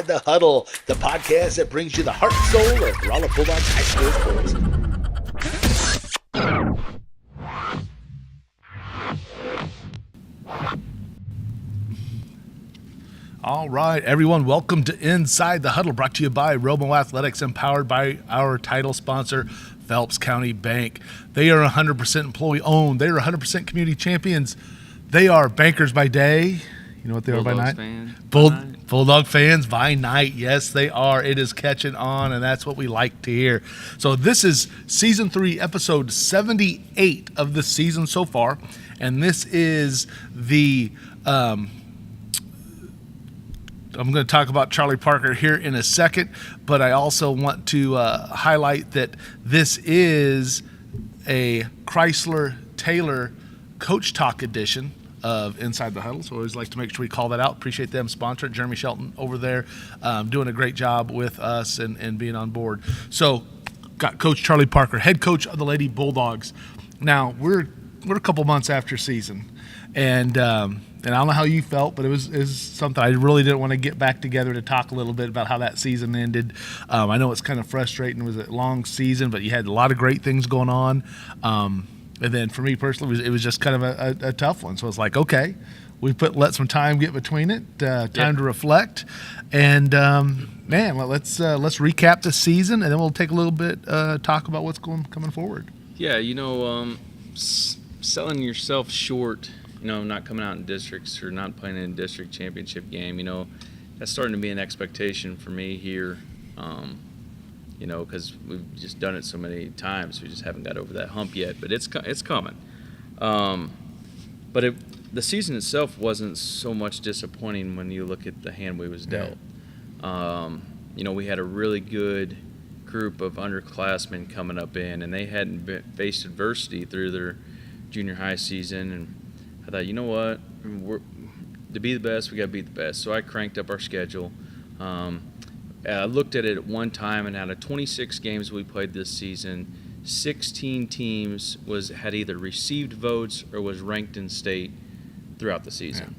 Inside the Huddle, the podcast that brings you the heart and soul of Lady Bulldogs high school sports. All right, everyone, welcome to Inside the Huddle, brought to you by Romo Athletics and powered by our title sponsor, Phelps County Bank. They are 100% employee-owned. They are 100% community champions. They are bankers by day. You know what they Bulldogs are by night? Fans Bulldog fans by night. Yes, they are. It is catching on, and that's what we like to hear. So this is Season 3, Episode 78 of the season so far, and this is the I'm going to talk about Charley Parker here in a second, but I also want to highlight that this is a Chrysler Taylor Coach Talk Edition of Inside the Huddle, so I always like to make sure we call that out. Appreciate them sponsoring. Jeremy Shelton over there doing a great job with us and being on board. So got Coach Charley Parker, head coach of the Lady Bulldogs. Now, we're a couple months after season, and I don't know how you felt, but it was something I really didn't want to get back together to talk a little bit about how that season ended. I know it's kind of frustrating. It was a long season, but you had a lot of great things going on. And then for me personally, it was just kind of a tough one. So it's like, okay, we let some time get between it, time to reflect. And, man, let's recap the season, and then we'll take a little bit, talk about what's coming forward. Yeah, selling yourself short, not coming out in districts or not playing in a district championship game, that's starting to be an expectation for me here, because we've just done it so many times. We just haven't got over that hump yet, but it's coming. But the season itself wasn't so much disappointing when you look at the hand we was dealt. We had a really good group of underclassmen coming up and they hadn't faced adversity through their junior high season, and I thought, you know what, to be the best, we got to beat the best. So I cranked up our schedule. I looked at it at one time, and out of 26 games we played this season, 16 teams had either received votes or was ranked in state throughout the season.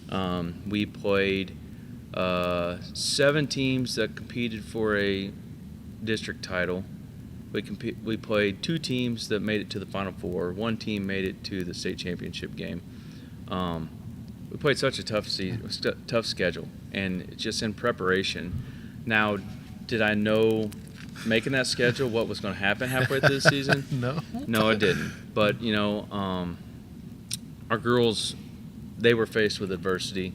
Yeah. We played 7 teams that competed for a district title. We played 2 teams that made it to the Final Four. 1 team made it to the state championship game. We played such a tough schedule, and just in preparation. Now, did I know making that schedule what was going to happen halfway through the season? No, I didn't. But our girls, they were faced with adversity.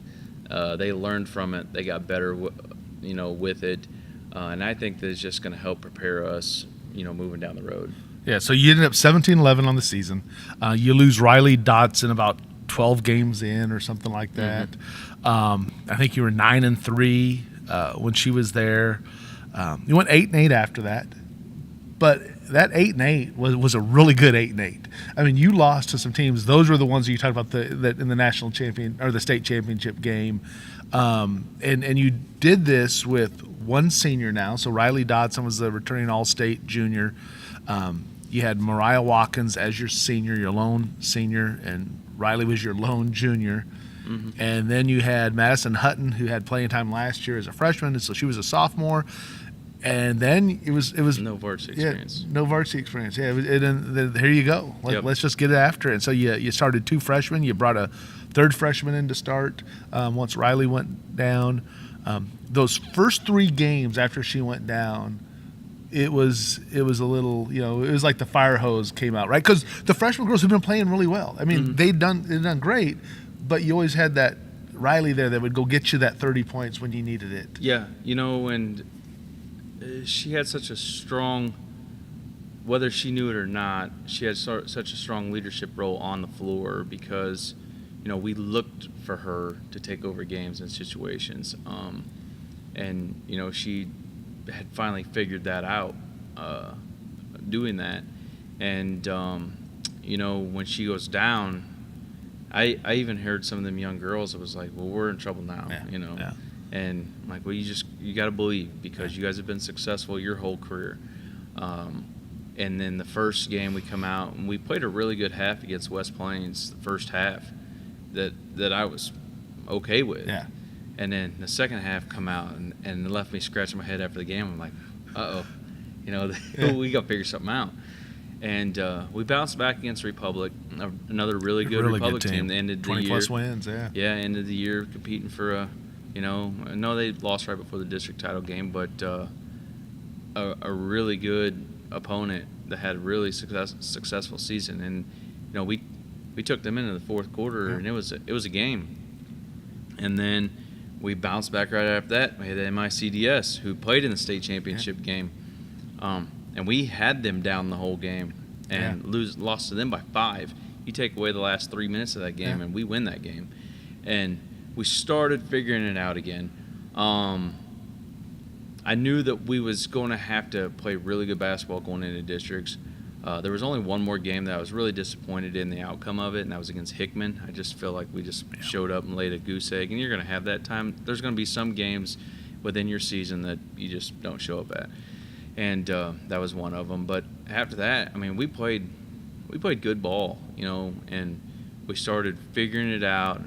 They learned from it. They got better, with it, and I think that it's just going to help prepare us, moving down the road. Yeah, so you ended up 17-11 on the season. You lose Riley Dotson about 12 games in or something like that. Mm-hmm. I think you were 9-3 when she was there. You went 8-8 after that. But that 8-8 was a really good 8-8. I mean, you lost to some teams. Those were the ones that you talked about that in the national champion or the state championship game. And you did this with one senior now. So Riley Dodson was the returning all-state junior. You had Mariah Watkins as your senior, your lone senior, and Riley was your lone junior. Mm-hmm. And then you had Madison Hutton, who had playing time last year as a freshman, and so she was a sophomore. And then it was no varsity experience. No varsity experience. Yeah, and here you go. Let's just get after it. And so you started 2 freshmen. You brought a 3rd freshman in to start once Riley went down. Those first 3 games after she went down, it was a little, it was like the fire hose came out, right? Because the freshman girls have been playing really well. I mean, mm-hmm. they'd done great, but you always had that Riley there that would go get you that 30 points when you needed it. Yeah, and she had such a strong, whether she knew it or not, she had such a strong leadership role on the floor because, we looked for her to take over games and situations. And, she had finally figured that out, doing that. And, when she goes down, I even heard some of them young girls, it was like, well, we're in trouble now, Yeah. And I'm like, well, you got to believe because you guys have been successful your whole career. And then the first game we come out, and we played a really good half against West Plains, the first half, that I was okay with. Yeah. And then the second half come out and left me scratching my head after the game. I'm like, uh-oh, we got to figure something out. And we bounced back against Republic, another really good Republic team. They ended the year 20-plus wins, yeah. Yeah, ended the year competing for I know they lost right before the district title game, but a really good opponent that had a really successful season. And we took them into the fourth quarter, and it was a game. And then we bounced back right after that. We had MICDS, who played in the state championship game. And we had them down the whole game and lost to them by 5. You take away the last 3 minutes of that game, and we win that game. And we started figuring it out again. I knew that we was going to have to play really good basketball going into districts. There was only one more game that I was really disappointed in the outcome of it, and that was against Hickman. I just feel like we just showed up and laid a goose egg, and you're going to have that time. There's going to be some games within your season that you just don't show up at. And that was one of them. But after that, I mean, we played good ball, and we started figuring it out.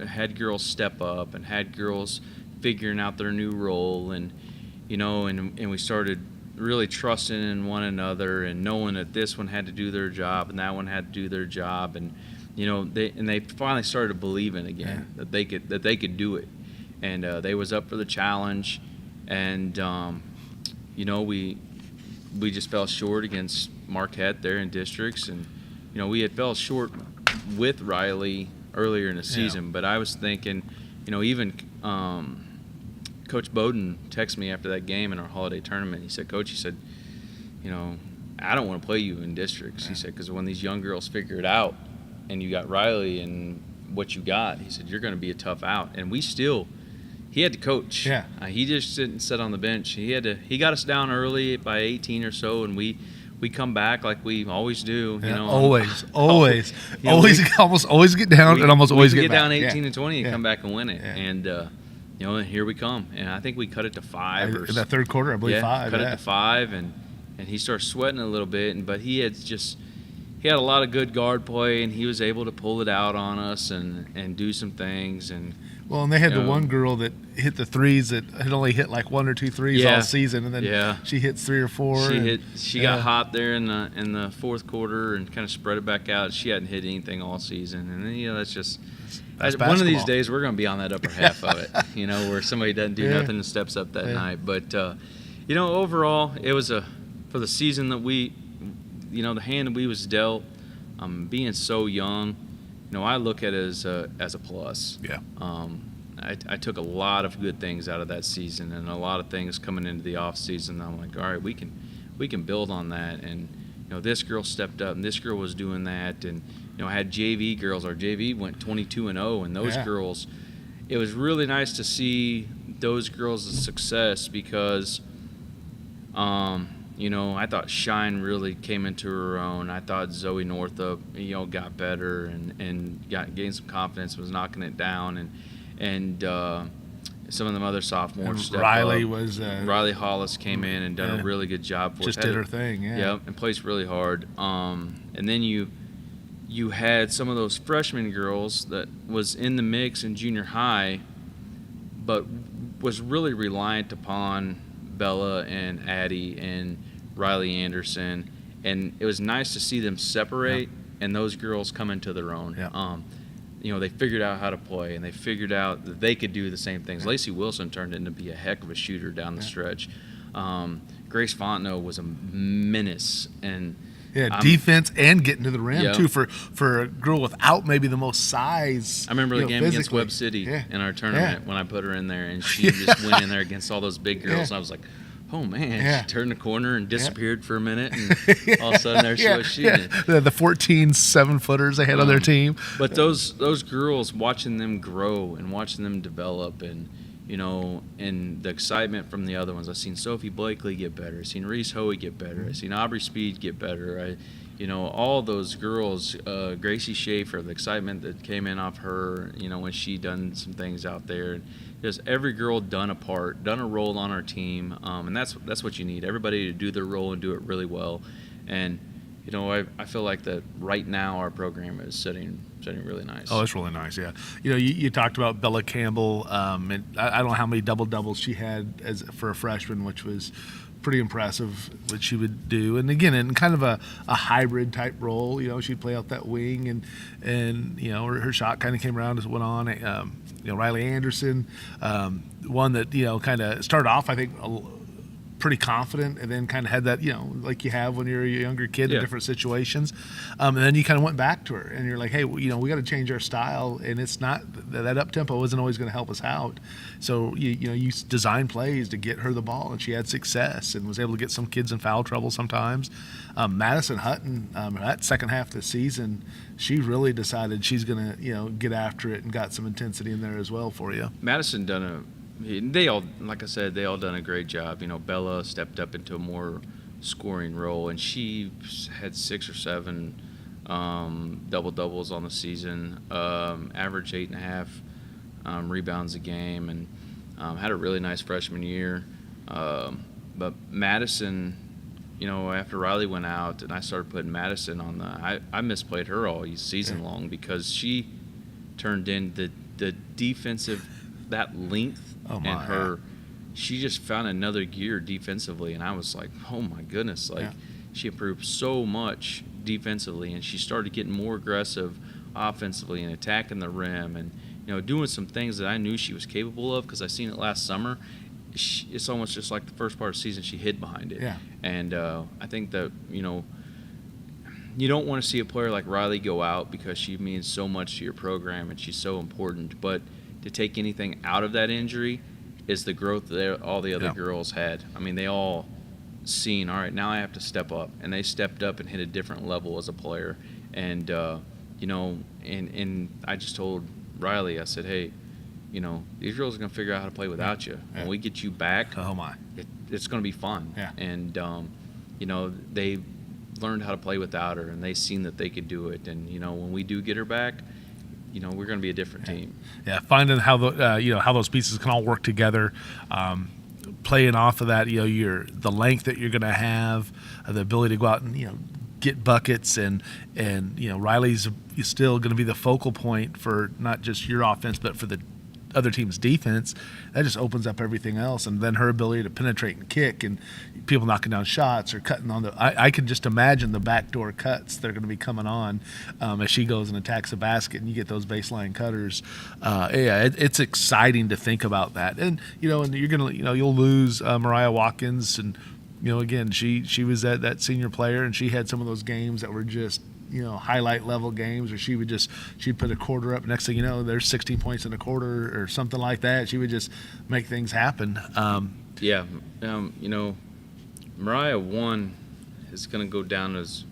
Had girls step up and had girls figuring out their new role, and and we started really trusting in one another and knowing that this one had to do their job and that one had to do their job, and they finally started believing again that they could do it, and they was up for the challenge, and we just fell short against Marquette there in districts, and we had fell short with Riley earlier in the season, but I was thinking, even Coach Bowden texted me after that game in our holiday tournament. He said, Coach, I don't want to play you in districts. He said, because when these young girls figure it out and you got Riley and what you got, he said, you're going to be a tough out. And he had to coach. Yeah. He just didn't sit on the bench. He got us down early by 18 or so, and we come back like we always do. Always almost always get down and almost always get back. Down 18 and 20 and come back and win it. Yeah. And here we come. And I think we cut it to 5. In that third quarter, I believe 5. Cut it to 5, and he started sweating a little bit. But he had a lot of good guard play, and he was able to pull it out on us and do some things. And they had the one girl that hit the threes that had only hit like 1 or 2 threes all season, and then she hits 3 or 4. She got hot there in the fourth quarter and kind of spread it back out. She hadn't hit anything all season, and then that's just. One of these days we're going to be on that upper half of it, where somebody doesn't do nothing and steps up that night. But overall, it was for the season that we, the hand that we was dealt, being so young. I look at it as a plus. Yeah. I took a lot of good things out of that season, and a lot of things coming into the off season. I'm like, all right, we can build on that. And this girl stepped up, and this girl was doing that, and I had JV girls. Our JV went 22-0, and those girls. It was really nice to see those girls' success because, I thought Shine really came into her own. I thought Zoe Northup, got better and gained some confidence, was knocking it down, and some of them other sophomores stepped Riley up. Riley Hollis came in and done a really good job for us. Just did her thing, Yep, and plays really hard. And then you had some of those freshman girls that was in the mix in junior high, but was really reliant upon Bella and Addie and Riley Anderson, and it was nice to see them separate and those girls come into their own. They figured out how to play, and they figured out that they could do the same things. Lacey Wilson turned into be a heck of a shooter down the stretch. Grace Fontenot was a menace, and defense and getting to the rim too for a girl without maybe the most size. I remember the game against Webb City in our tournament when I put her in there, and she just went in there against all those big girls, and I was like, oh man, she turned the corner and disappeared for a minute, and all of a sudden there she was shooting. The 14 7-footers they had on their team. But those girls, watching them grow and watching them develop, and and the excitement from the other ones. I've seen Sophie Blakely get better. I've seen Reese Hoey get better. I've seen Aubrey Speed get better. All those girls, Gracie Schaefer, the excitement that came in off her, when she done some things out there. Just every girl done a part, done a role on our team, and that's what you need. Everybody to do their role and do it really well. And I feel like that right now our program is setting setting really nice. Oh, it's really nice, yeah. You talked about Bella Campbell, and I don't know how many double-doubles she had for a freshman, which was pretty impressive what she would do. And again, in kind of a hybrid type role, she'd play out that wing, and her shot kind of came around as it went on. Riley Anderson, one that kind of started off, I think, pretty confident, and then kind of had that, like you have when you're a younger kid in different situations. And then you kind of went back to her, and you're like, hey, we got to change our style, and it's not that up tempo isn't always going to help us out. So you design plays to get her the ball, and she had success and was able to get some kids in foul trouble sometimes. Madison Hutton, that second half of the season, she really decided she's going to get after it and got some intensity in there as well for you. Madison they all, like I said, they all done a great job. Bella stepped up into a more scoring role, and she had 6 or 7 double-doubles on the season, averaged 8.5 rebounds a game, and had a really nice freshman year. But Madison, after Riley went out and I started putting Madison on I misplayed her all season long because she turned in the defensive, that length. She just found another gear defensively, and I was like, oh my goodness, she improved so much defensively, and she started getting more aggressive offensively and attacking the rim, and doing some things that I knew she was capable of because I seen it last summer. It's almost just like the first part of the season she hid behind it, and I think that you don't want to see a player like Riley go out because she means so much to your program and she's so important, but to take anything out of that injury is the growth that all the other girls had. I mean, they all seen, all right, now I have to step up, and they stepped up and hit a different level as a player. And and I just told Riley, I said, hey, these girls are going to figure out how to play without you. When we get you back, it's going to be fun. And they learned how to play without her, and they seen that they could do it. And when we do get her back, we're going to be a different team. Yeah, finding how how those pieces can all work together, playing off of that, the length that you're going to have, the ability to go out and get buckets, and Riley's still going to be the focal point for not just your offense but for the other team's defense. That just opens up everything else, and then her ability to penetrate and kick, and people knocking down shots or cutting on I can just imagine the backdoor cuts that are going to be coming on as she goes and attacks the basket, and you get those baseline cutters. It's exciting to think about that, and and you're gonna you'll lose Mariah Watkins, and again she was that senior player, and she had some of those games that were just highlight level games, or she'd put a quarter up. Next thing you know, there's 16 points in a quarter or something like that. She would just make things happen. Mariah is going to go down as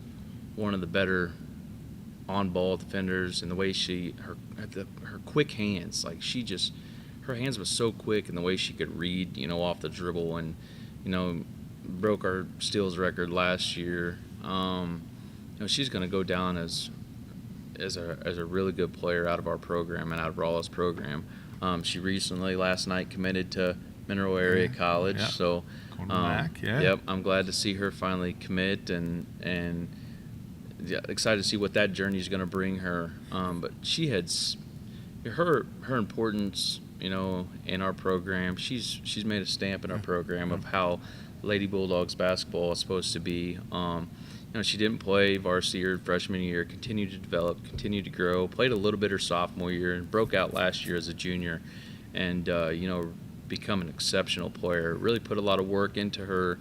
one of the better on-ball defenders, and the way her quick hands, her hands was so quick, and the way she could read, off the dribble, and broke our steals record last year. She's going to go down as a really good player out of our program and out of Rolla's program. She recently, last night, committed to Mineral Area College. Yeah. So, yep, I'm glad to see her finally commit, and excited to see what that journey is going to bring her. But she had her importance, in our program. She's made a stamp in our program of how Lady Bulldogs basketball is supposed to be. She didn't play varsity her freshman year, continued to develop, continued to grow, played a little bit her sophomore year, and broke out last year as a junior, and become an exceptional player. Really put a lot of work into her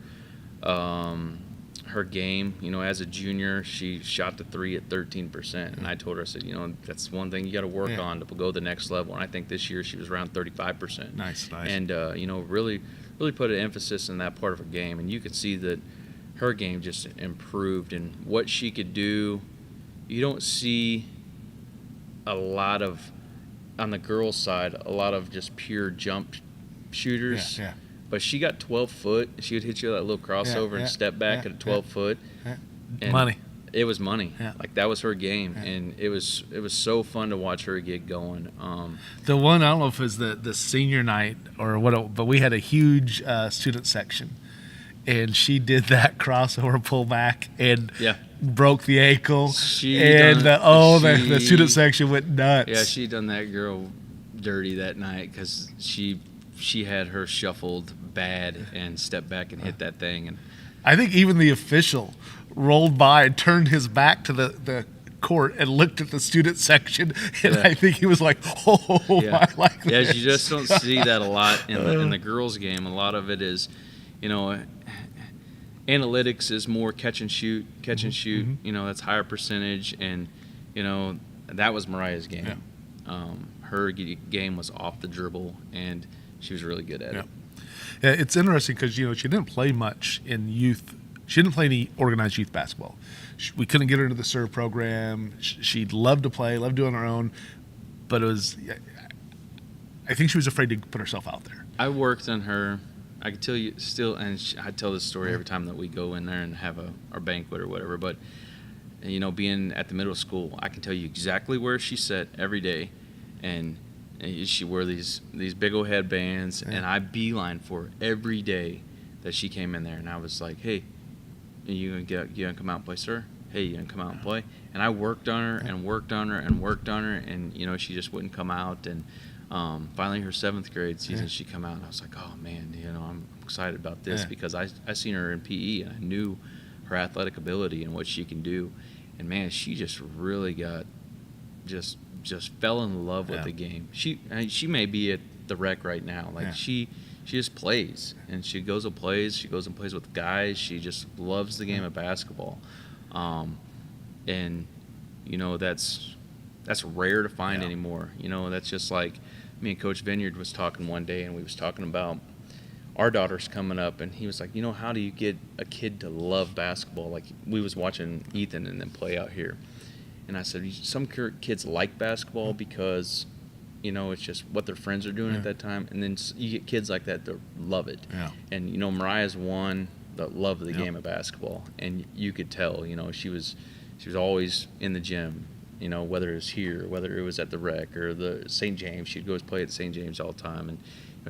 game. As a junior, she shot the 3 at 13%, and I told her, I said, that's one thing you got to work on to go the next level. And I think this year she was around 35%. Nice. And really put an emphasis in that part of her game, and you could see that her game just improved, and what she could do. You don't see a lot of, on the girls' side, a lot of just pure jump shooters. But she got 12 foot. She would hit you with that little crossover and step back at a 12 foot. And money. It was money. That was her game, and it was so fun to watch her get going. The one, I don't know if it was the senior night or what, but we had a huge student section. And she did that crossover pullback, and broke the ankle. The student section went nuts. Yeah, she done that girl dirty that night because she had her shuffled bad and stepped back and hit that thing. And I think even the official rolled by and turned his back to the court and looked at the student section, and I think he was like, "Oh my!" Like, yeah, you just don't see that a lot in the girls' game. A lot of it is, analytics is more catch and shoot. Mm-hmm. That's higher percentage, and that was Mariah's game. Yeah. Her game was off the dribble, and she was really good at it. Yeah, it's interesting because she didn't play much in youth. She didn't play any organized youth basketball. We couldn't get her into the serve program. She loved to play, loved doing her own, but I think she was afraid to put herself out there. I worked on her. I can tell you still, and I tell this story every time that we go in there and have our banquet or whatever. But being at the middle school, I can tell you exactly where she sat every day, and she wore these big old headbands, and I beeline for her every day that she came in there, and I was like, "Hey, you gonna come out and play, sir? Hey, you gonna come out and play?" And I worked on her and worked on her and worked on her, and she just wouldn't come out. And finally, her 7th grade season, she come out, and I was like, "Oh man, I'm excited about this," because I seen her in PE, and I knew her athletic ability and what she can do, and man, she just really got just fell in love with the game. She may be at the rec right now, she just plays, and she goes and plays. She goes and plays with guys. She just loves the game of basketball, and that's rare to find anymore. That's just like me and Coach Vineyard was talking one day, and we was talking about our daughter's coming up, and he was like, how do you get a kid to love basketball? Like, we was watching Ethan and then play out here, and I said, some kids like basketball because it's just what their friends are doing at that time. And then you get kids like that that love it. Yeah. And, Mariah's one that loved the game of basketball. And you could tell, she was always in the gym, whether it was here, whether it was at the rec or the St. James. She'd go play at St. James all the time. And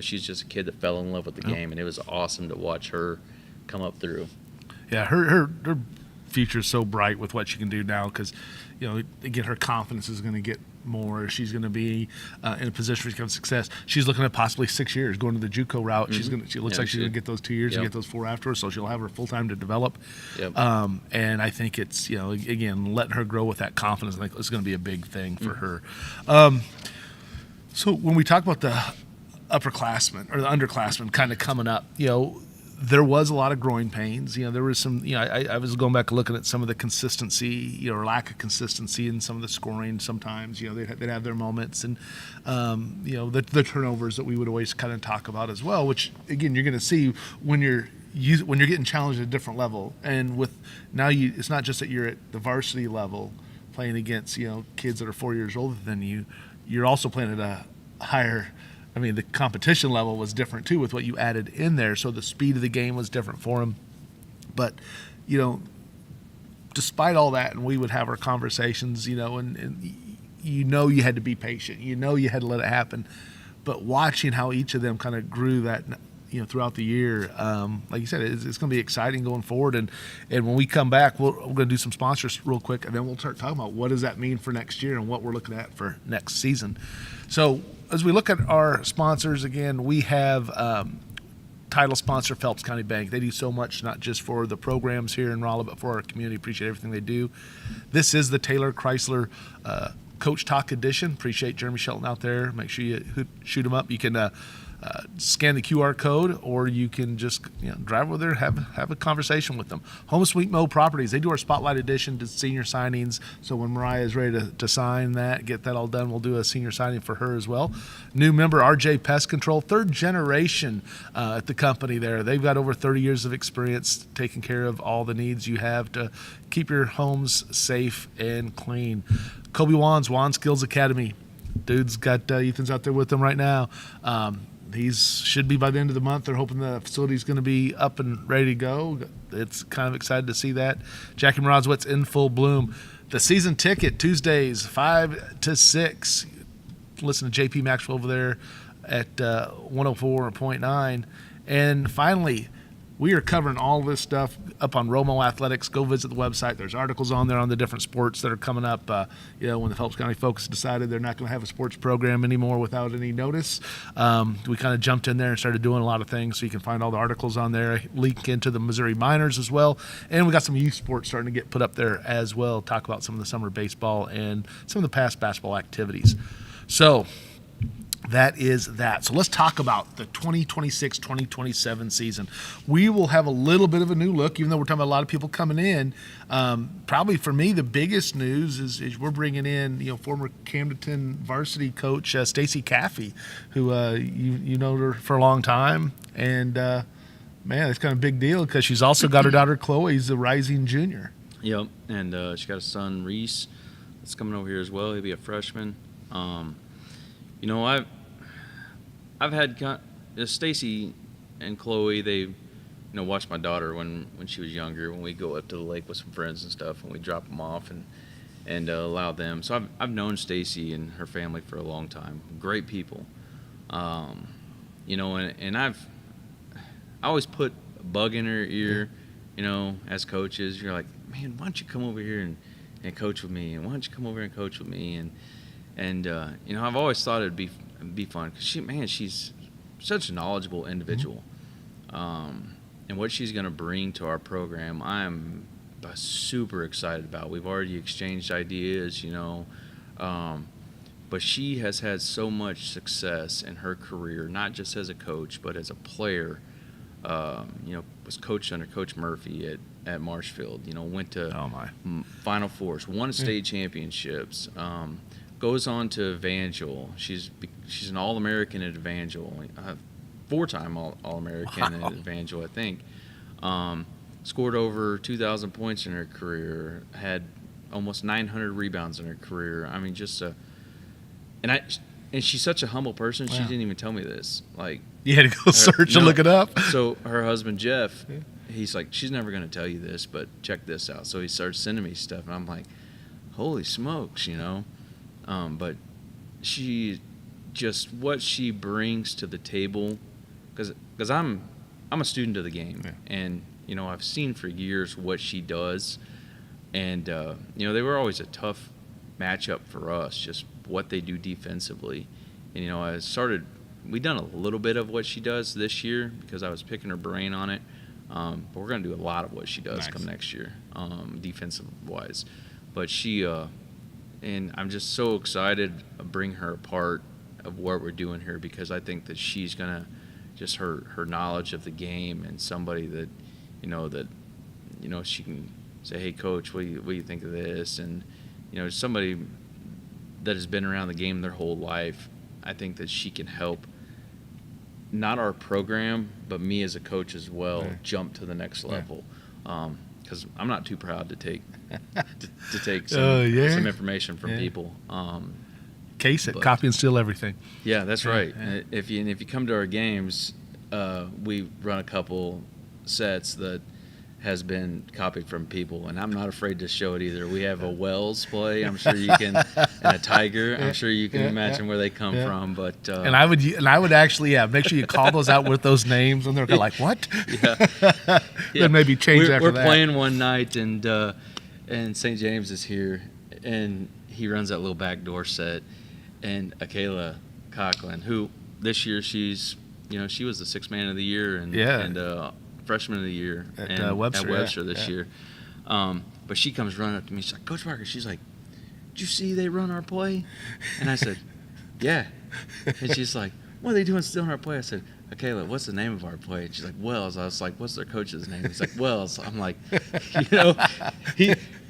she's just a kid that fell in love with the game. And it was awesome to watch her come up through. Yeah, her future is so bright with what she can do now because, again, her confidence is going to get more. She's going to be in a position to become success. She's looking at possibly 6 years going to the JUCO route. Mm-hmm. She looks like she's going to get those 2 years and get those 4 afterwards, so she'll have her full time to develop. Yep. And I think it's again letting her grow with that confidence. I think it's going to be a big thing for her. So when we talk about the upperclassmen or the underclassmen kind of coming up, there was a lot of growing pains. There was some, I was going back and looking at some of the consistency, or lack of consistency in some of the scoring sometimes. They'd have their moments. And, the turnovers that we would always kind of talk about as well, which, again, you're going to see when you're getting challenged at a different level. And with now it's not just that you're at the varsity level playing against, kids that are 4 years older than you. You're also playing at a higher – the competition level was different too with what you added in there, so the speed of the game was different for him. But, despite all that, and we would have our conversations, and you had to be patient. You had to let it happen. But watching how each of them kind of grew that, throughout the year, like you said, it's going to be exciting going forward. And when we come back, we're going to do some sponsors real quick, and then we'll start talking about what does that mean for next year and what we're looking at for next season. So as we look at our sponsors, again, we have title sponsor Phelps County Bank. They do so much, not just for the programs here in Raleigh, but for our community. Appreciate everything they do. This is the Taylor Chrysler Coach Talk Edition. Appreciate Jeremy Shelton out there. Make sure you shoot him up. You can scan the QR code, or you can just drive over there, have a conversation with them. Home Sweet Mo Properties, they do our Spotlight Edition to senior signings. So when Mariah is ready to sign that, get that all done, we'll do a senior signing for her as well. New member, RJ Pest Control, 3rd generation at the company there. They've got over 30 years of experience taking care of all the needs you have to keep your homes safe and clean. Kobe Wands, Wand Skills Academy. Dude's got Ethan's out there with them right now. He's should be by the end of the month. They're hoping the facility's going to be up and ready to go. It's kind of excited to see that. Jackie Morozowitz in full bloom. The season ticket, Tuesdays, 5 to 6. Listen to JP Maxwell over there at 104.9. And finally, we are covering all this stuff up on Romo Athletics. Go visit the website. There's articles on there on the different sports that are coming up. When the Phelps County folks decided they're not going to have a sports program anymore without any notice, we kind of jumped in there and started doing a lot of things. So you can find all the articles on there. Link into the Missouri Miners as well. And we got some youth sports starting to get put up there as well. Talk about some of the summer baseball and some of the past basketball activities. So that is that. So let's talk about the 2026-2027 season. We will have a little bit of a new look, even though we're talking about a lot of people coming in. Probably for me, the biggest news is we're bringing in, former Camdenton varsity coach Stacy Caffey, who you know her for a long time, and man, it's kind of a big deal because she's also got her daughter Chloe, who's a rising junior. Yep, and she got a son Reese that's coming over here as well. He'll be a freshman. I've had Stacy and Chloe. They, watched my daughter when she was younger. When we go up to the lake with some friends and stuff, and we drop them off and allow them. So I've known Stacy and her family for a long time. Great people, and I always put a bug in her ear. As coaches, you're like, man, why don't you come over here and coach with me? And why don't you come over and coach with me? And I've always thought it'd be fun because she's such a knowledgeable individual, and what she's going to bring to our program, I'm super excited about. We've already exchanged ideas, but she has had so much success in her career, not just as a coach but as a player. Was coached under Coach Murphy at Marshfield. Went to Final Fours, won state championships. Goes on to Evangel. She's an All-American at Evangel, 4-time All-American at Evangel, I think. Scored over 2,000 points in her career. Had almost 900 rebounds in her career. I mean, and she's such a humble person. She didn't even tell me this. Like, you had to go search and look it up. So her husband Jeff, he's like, she's never going to tell you this, but check this out. So he starts sending me stuff, and I'm like, holy smokes, But she just what she brings to the table, because I'm a student of the game, and I've seen for years what she does, and they were always a tough matchup for us, just what they do defensively, and we done a little bit of what she does this year because I was picking her brain on it, but we're gonna do a lot of what she does come next year, defensive wise, but she. And I'm just so excited to bring her a part of what we're doing here because I think that she's going to just her knowledge of the game and somebody that, she can say, hey, Coach, what do you think of this? And, somebody that has been around the game their whole life, I think that she can help not our program, but me as a coach as well, jump to the next level. Because I'm not too proud to take some information from people. Case it, copy and steal everything. Yeah, that's right. If you come to our games, we run a couple sets that has been copied from people, and I'm not afraid to show it either. We have a Wells play, I'm sure you can, and a Tiger. I'm sure you can imagine where they come from. But and I would actually make sure you call those out with those names, and they're like, what? Then maybe change after that. We're playing one night, and St. James is here, and he runs that little backdoor set, and Akela Coughlin, who this year she was the sixth man of the year and freshman of the year at Webster this year. But she comes running up to me. She's like, Coach Parker, she's like, did you see they run our play? And I said, yeah. And she's like, what are they doing stealing our play? I said, Akela, what's the name of our play? And she's like, Wells. I was like, what's their coach's name? He's like, Wells. I'm like,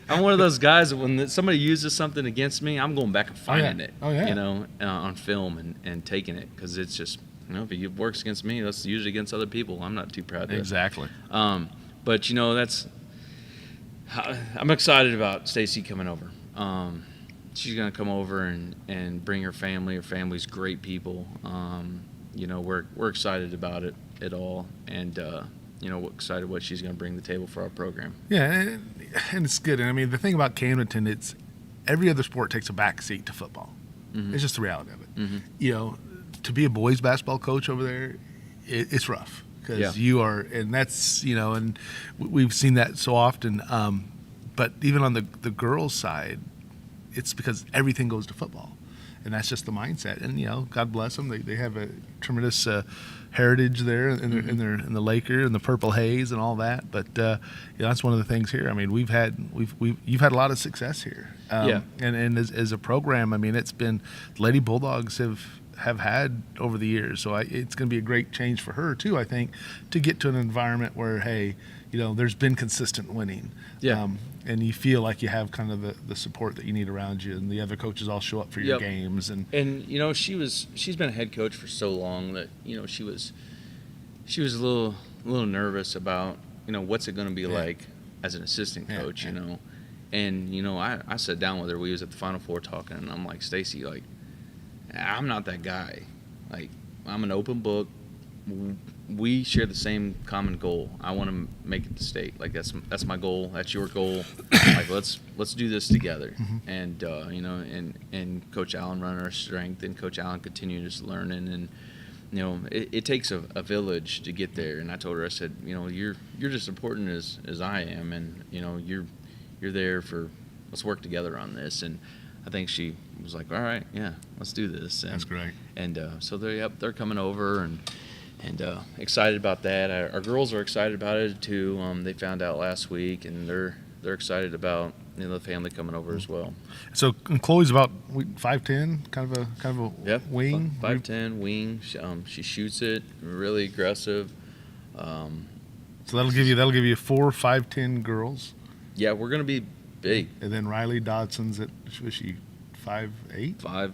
I'm one of those guys that when somebody uses something against me, I'm going back and finding it, on film and taking it because it's just, if it works against me, that's usually against other people. I'm not too proud to. Exactly. But I'm excited about Stacy coming over. She's going to come over and bring her family. Her family's great people. We're excited about it all, and we're excited what she's going to bring to the table for our program. Yeah, and it's good. And I mean, the thing about Camdenton, it's every other sport takes a back seat to football. Mm-hmm. It's just the reality of it. Mm-hmm. To be a boys basketball coach over there, it's rough because you are, and that's, and we've seen that so often. But even on the girls' side, it's because everything goes to football, and that's just the mindset. And God bless them; they have a tremendous heritage there in the Laker and the Purple Haze and all that. But that's one of the things here. I mean, you've had a lot of success here. And as a program, I mean, it's been Lady Bulldogs have had over the years. So it's going to be a great change for her too, I think, to get to an environment where, hey, there's been consistent winning. Yeah. And you feel like you have kind of the support that you need around you, and the other coaches all show up for your games. And she's been a head coach for so long that she was a little nervous about what's it going to be like as an assistant coach. And I sat down with her. We was at the Final Four talking, and I'm like, Stacy, like, I'm not that guy. Like, I'm an open book. We share the same common goal. I want to make it to state. Like, that's my goal. That's your goal. Like, let's do this together. Mm-hmm. And and Coach Allen run our strength, and Coach Allen continues learning. And it takes a village to get there. And I told her, I said, you're just as important as I am, and you're there for, let's work together on this. And I think she was like, all right, yeah, let's do this. And, that's great. And so they're coming over and excited about that. Our girls are excited about it too. They found out last week, and they're excited about the family coming over as well. So Chloe's about 5'10", kind of a wing. 5'10" wing. She shoots it really aggressive. So that'll give you 4 5'10" girls. Yeah, we're gonna be big. And then Riley Dodson's was she 5'8"?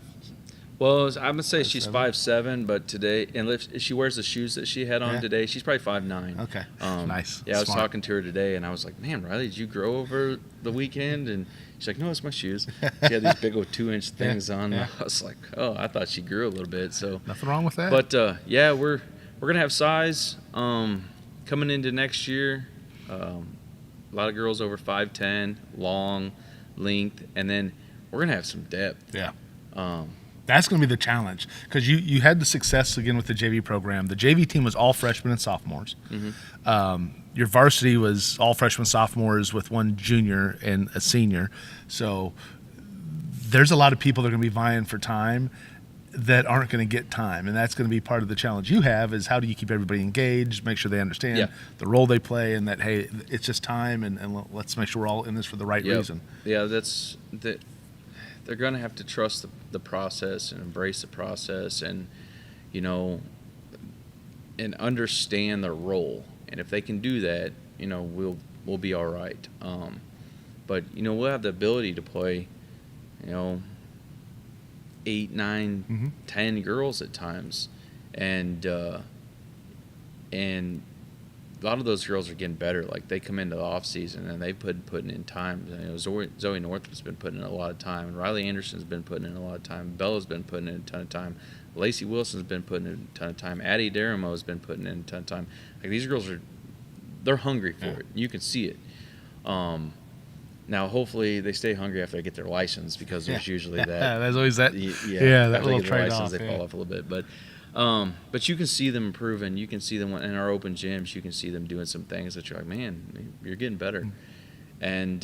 Well, I'm gonna say she's 5'7", but today, and if she wears the shoes that she had on today, she's probably 5'9". Okay, nice. Yeah, I was talking to her today, and I was like, "Man, Riley, did you grow over the weekend?" And she's like, "No, it's my shoes." She had these big old 2-inch things on. Yeah. I was like, "Oh, I thought she grew a little bit." So nothing wrong with that. But we're gonna have size coming into next year. A lot of girls over 5'10", long, length, and then we're gonna have some depth. Yeah. That's going to be the challenge, because you had the success again with the JV program. The JV team was all freshmen and sophomores. Mm-hmm. Your varsity was all freshmen, sophomores with one junior and a senior. So there's a lot of people that are going to be vying for time that aren't going to get time, and that's going to be part of the challenge you have, is how do you keep everybody engaged, make sure they understand the role they play, and that, hey, it's just time, and let's make sure we're all in this for the right reason. Yeah, they're going to have to trust the process and embrace the process, and and understand their role. And if they can do that, we'll be all right. But we'll have the ability to play 8, 9, 10 girls at times, and a lot of those girls are getting better. Like, they come into the off season and they've putting in time. Zoe Northrop's been putting in a lot of time, and Riley Anderson's been putting in a lot of time. Bella's been putting in a ton of time. Lacey Wilson's been putting in a ton of time. Addie Daramo has been putting in a ton of time. Like, these girls they're hungry for it. You can see it. Now, hopefully, they stay hungry after they get their license, because there's usually that. There's always that. That little trade-off. They fall off a little bit, but you can see them improving. You can see them in our open gyms. You can see them doing some things that you're like, man, you're getting better. And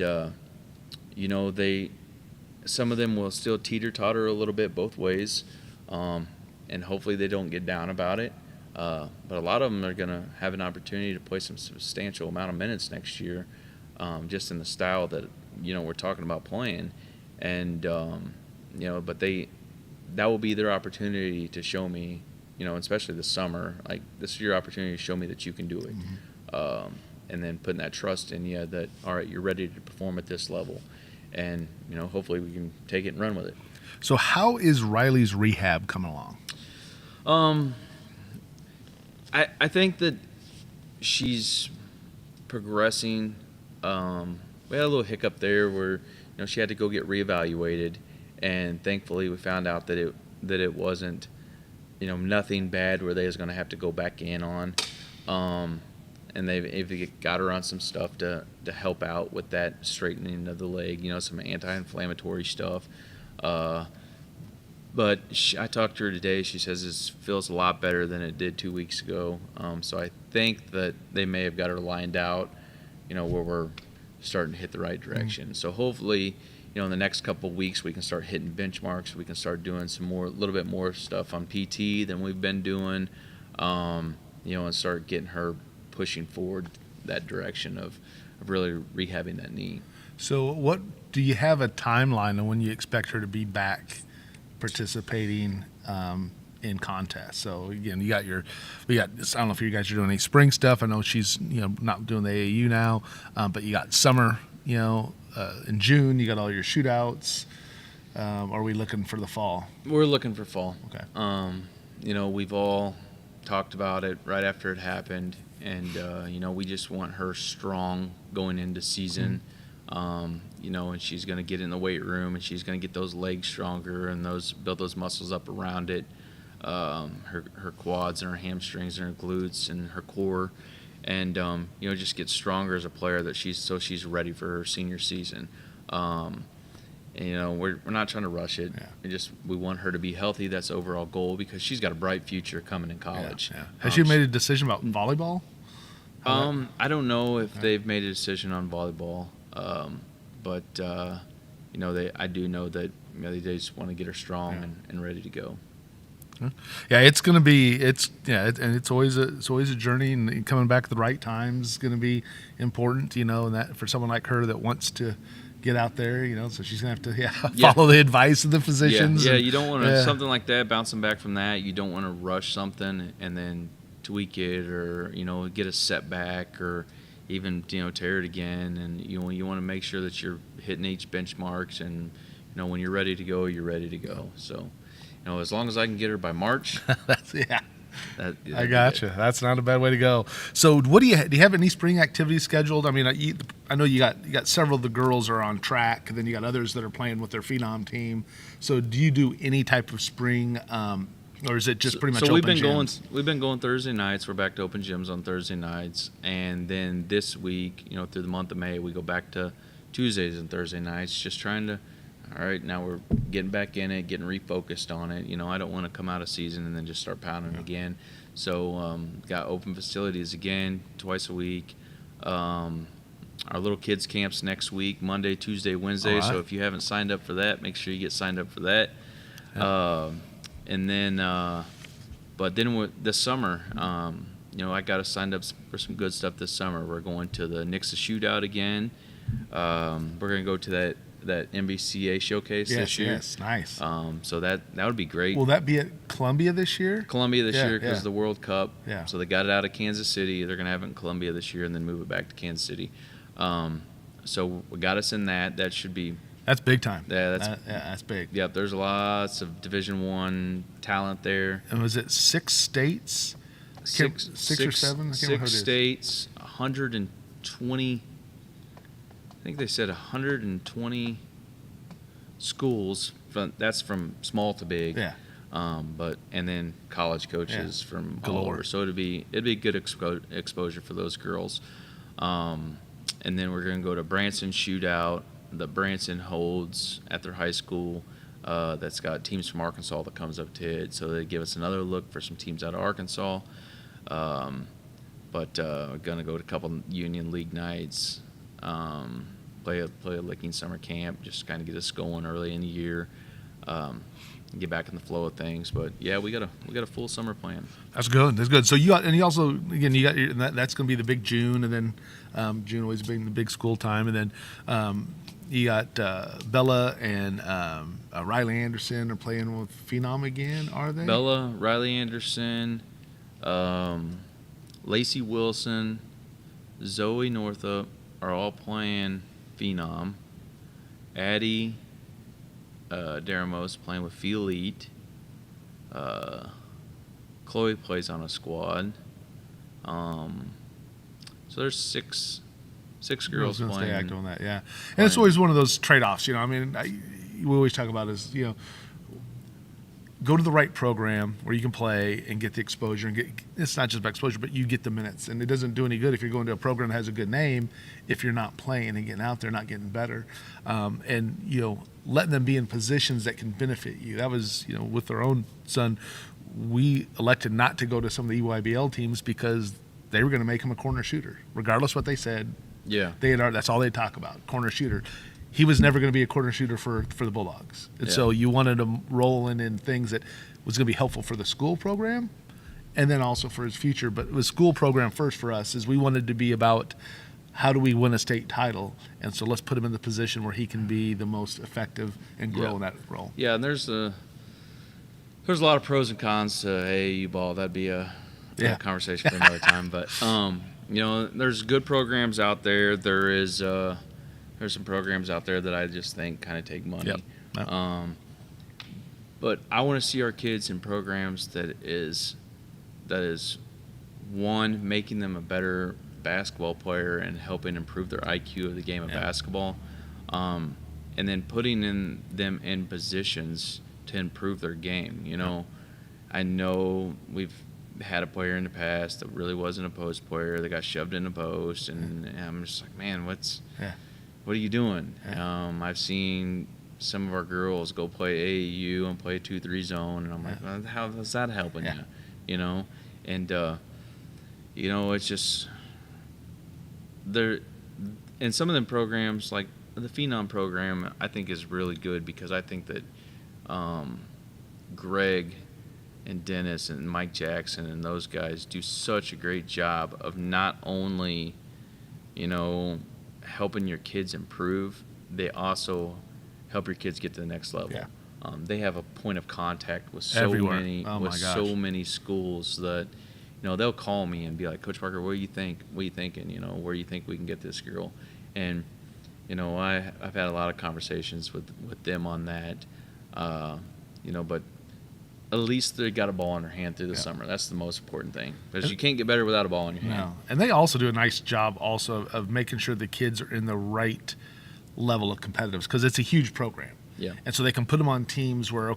some of them will still teeter-totter a little bit both ways, and hopefully they don't get down about it. But a lot of them are going to have an opportunity to play some substantial amount of minutes next year, just in the style that we're talking about playing, and but that will be their opportunity to show me, especially this summer, like, this is your opportunity to show me that you can do it. Mm-hmm. And then putting that trust in you that, all right, you're ready to perform at this level, and hopefully we can take it and run with it. So how is Riley's rehab coming along? I think that she's progressing. We had a little hiccup there where she had to go get reevaluated, and thankfully we found out that it wasn't nothing bad where they was going to have to go back in on, and they've got her on some stuff to help out with that straightening of the leg, some anti-inflammatory stuff, But I talked to her today. She says it feels a lot better than it did 2 weeks ago. So I think that they may have got her lined out, where we're starting to hit the right direction. So hopefully, in the next couple of weeks, we can start hitting benchmarks. We can start doing a little bit more stuff on PT than we've been doing, and start getting her pushing forward that direction of really rehabbing that knee. So what do you have a timeline on when you expect her to be back participating in contests? So again, I don't know if you guys are doing any spring stuff. I know she's not doing the AAU now, but you got summer, in June. You got all your shootouts. Are we looking for the fall? We're looking for fall. Okay. We've all talked about it right after it happened, and we just want her strong going into season. And she's going to get in the weight room, and she's going to get those legs stronger and build those muscles up around it, her quads and her hamstrings and her glutes and her core, and just get stronger as a player that she's ready for her senior season. We're not trying to rush it. Yeah. We want her to be healthy. That's the overall goal, because she's got a bright future coming in college. Yeah. Has she made a decision about volleyball? I don't know if they've made a decision on volleyball. But I do know that they just want to get her strong and ready to go. Yeah, it's going to be and it's always a journey, and coming back at the right time is going to be important. And that for someone like her that wants to get out there, so she's going to have to follow the advice of the physicians. Yeah, you don't want to something like that, bouncing back from that. You don't want to rush something and then tweak it, or get a setback, or even tear it again. And you want to make sure that you're hitting each benchmarks, and when you're ready to go, you're ready to go. So as long as I can get her by March. I gotcha. That's not a bad way to go. So what do you have any spring activities scheduled? I mean, I know you got several of the girls are on track, and then you got others that are playing with their phenom team. So do you do any type of spring, or is it just pretty much open gyms? We've been going Thursday nights. We're back to open gyms on Thursday nights, and then this week, through the month of May, we go back to Tuesdays and Thursday nights, just trying to. All right, now we're getting back in it, getting refocused on it. I don't want to come out of season and then just start pounding again. So got open facilities again twice a week. Our little kids camps next week, Monday, Tuesday, Wednesday. Right. So if you haven't signed up for that, make sure you get signed up for that. Yeah. And then, but then this summer, I got us signed up for some good stuff this summer. We're going to the Nixa Shootout again. We're going to go to that NBCA showcase this year. Yes, nice. So that would be great. Will that be at Columbia this year? Columbia this year, because the World Cup. Yeah. So they got it out of Kansas City. They're going to have it in Columbia this year and then move it back to Kansas City. So we got us in that. That should be. That's big time. Yeah, that's big. Yep, there's lots of Division I talent there. And was it 6 states? Six or seven? 6 states, 120. I think they said 120 schools. That's from small to big. Yeah. And then college coaches from all over. So it'd be good exposure for those girls. And then we're going to go to Branson Shootout that Branson holds at their high school. That's got teams from Arkansas that comes up to it. So they give us another look for some teams out of Arkansas. But we're going to go to a couple Union League nights. Play a licking summer camp, just kind of get us going early in the year, get back in the flow of things. But yeah, we got a full summer plan. That's good. So you also that's going to be the big June, and then June always being the big school time, and then you got Bella and Riley Anderson are playing with Phenom again. Are they? Bella, Riley Anderson, Lacey Wilson, Zoe Northup are all playing Phenom. Addie Daramos playing with Fee Elite. Chloe plays on a squad. So there's six girls playing. Stay active on that, yeah. And it's always one of those trade-offs, I mean, we always talk about is, go to the right program where you can play and get the exposure, and it's not just about exposure, but you get the minutes. And it doesn't do any good if you're going to a program that has a good name if you're not playing and getting out there, not getting better. And letting them be in positions that can benefit you. That was, with our own son, we elected not to go to some of the EYBL teams because they were going to make him a corner shooter, regardless what they said. Yeah. That's all they talk about, corner shooter. He was never going to be a corner shooter for the Bulldogs. And so you wanted him rolling in things that was going to be helpful for the school program and then also for his future. But it was school program first for us, is we wanted to be about how do we win a state title. And so let's put him in the position where he can be the most effective and grow in that role. Yeah, and there's a lot of pros and cons to AAU ball. That'd be a conversation for another time. But, there's good programs out there. There's some programs out there that I just think kind of take money. Yep. But I want to see our kids in programs that is one, making them a better basketball player and helping improve their IQ of the game of basketball, and then putting them in positions to improve their game. I know we've had a player in the past that really wasn't a post player that got shoved in the post, and I'm just like, man, what are you doing? I've seen some of our girls go play AAU and play a 2-3 zone, and I'm like, well, how's that helping you? And it's just there. And some of them programs, like the Phenom program, I think is really good because I think that Greg and Dennis and Mike Jackson and those guys do such a great job of not only, helping your kids improve, they also help your kids get to the next level. Yeah. They have a point of contact with Everywhere. so many schools that they'll call me and be like, Coach Parker, what do you think? What are you thinking? Where do you think we can get this girl? And I've had a lot of conversations with them on that. But at least they got a ball in their hand through the summer. That's the most important thing, because you can't get better without a ball in your hand. No. And they also do a nice job also of making sure the kids are in the right level of competitiveness, because it's a huge program. Yeah. And so they can put them on teams where,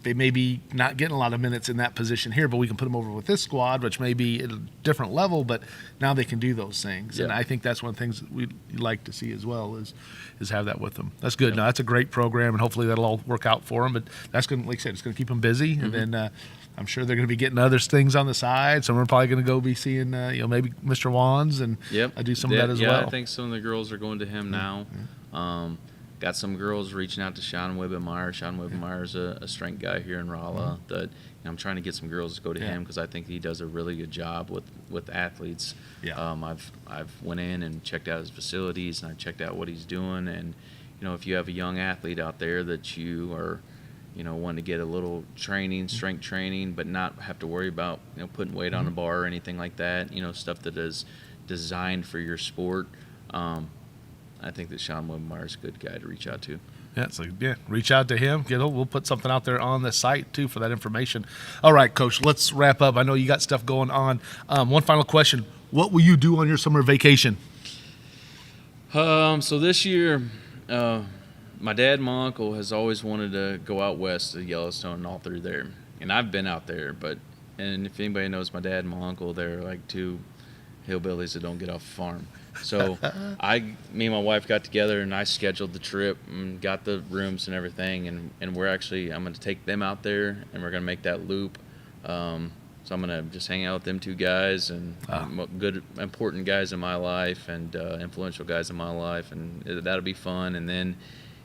they may be not getting a lot of minutes in that position here, but we can put them over with this squad, which may be at a different level, but now they can do those things. Yeah. And I think that's one of the things that we'd like to see as well is have that with them. That's good. No, that's a great program, and hopefully that'll all work out for them. But that's going to, like I said, it's going to keep them busy. Mm-hmm. And then I'm sure they're going to be getting other things on the side. Some are probably going to go be seeing, maybe Mr. Wands and do some of that as well. Yeah, I think some of the girls are going to him now. Mm-hmm. Got some girls reaching out to Sean Wibbenmeyer. Sean Wibbenmeyer is a strength guy here in Rolla that I'm trying to get some girls to go to him because I think he does a really good job with athletes. Yeah. I've went in and checked out his facilities, and I checked out what he's doing. And if you have a young athlete out there that you are wanting to get a little training, strength training, but not have to worry about putting weight on the bar or anything like that, stuff that is designed for your sport. I think that Sean Wibbenmeyer is a good guy to reach out to. Yeah, so reach out to him. We'll put something out there on the site too for that information. All right, Coach, let's wrap up. I know you got stuff going on. One final question: what will you do on your summer vacation? So this year, my dad and my uncle has always wanted to go out west to Yellowstone and all through there, and I've been out there. And if anybody knows my dad and my uncle, they're like two hillbillies that don't get off the farm. So me and my wife got together and I scheduled the trip and got the rooms and everything, and I'm going to take them out there and we're going to make that loop. So I'm going to just hang out with them two guys and good, important guys in my life and influential guys in my life, and that'll be fun. And then,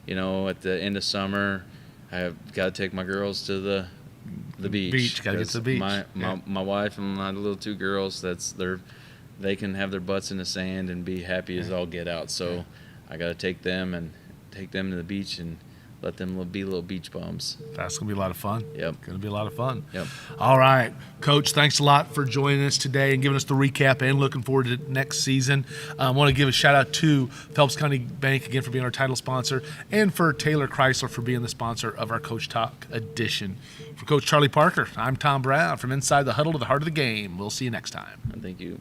at the end of summer, I've got to take my girls to the beach. Got to get to the beach. My wife and my little two girls, they can have their butts in the sand and be happy as all get out. So I got to take them to the beach and let them be little beach bums. That's going to be a lot of fun. Yep. Going to be a lot of fun. Yep. All right. Coach, thanks a lot for joining us today and giving us the recap and looking forward to next season. I want to give a shout-out to Phelps County Bank, again, for being our title sponsor, and for Taylor Chrysler for being the sponsor of our Coach Talk Edition. For Coach Charley Parker, I'm Tom Brown from Inside the Huddle to the Heart of the Game. We'll see you next time. Thank you.